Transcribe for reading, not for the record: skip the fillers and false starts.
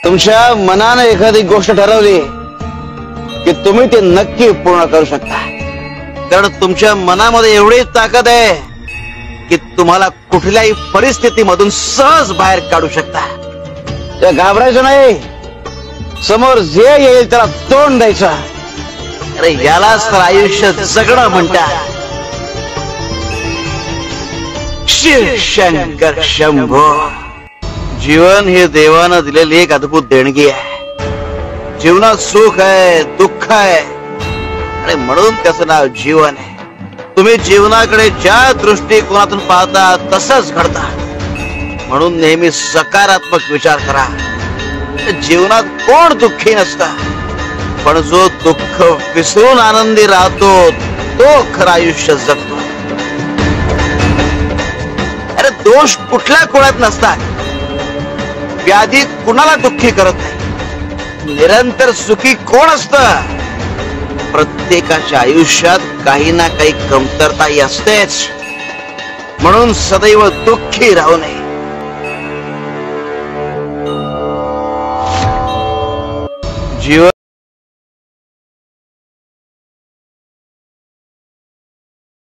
तुमच्या मनाने एखादी गोष्ट ठरवली की तुम्ही ते नक्की पूर्ण करू शकता, कारण तुमच्या मनामध्ये एवढीच ताकद आहे की तुम्हाला कुठल्याही परिस्थितीमधून सहज बाहेर काढू शकता. त्या घाबरायचं नाही, समोर जे येईल त्याला तोंड द्यायचं. अरे यालाच तर आयुष्य जगणं म्हणतात. शिव शंकर शंभो. जीवन हे देवानं दिलेली एक अद्भुत देणगी आहे. जीवनात सुख आहे, दुःख आहे, आणि म्हणून त्याचं नाव जीवन आहे. तुम्ही जीवनाकडे ज्या दृष्टिकोनातून पाहता तसंच घडता. म्हणून नेहमी सकारात्मक विचार करा. जीवनात कोण दुःखी नसता, पण जो दुःख विसरून आनंदी राहतो तो खरं आयुष्य जगतो. अरे दोष कुठल्या कोणात नसतात. व्याधी कुणाला दुःखी करत नाही. निरंतर सुखी कोण असतं? प्रत्येकाच्या आयुष्यात काही ना काही कमतरता असतेच. म्हणून सदैव दुःखी राहू नये. जीवन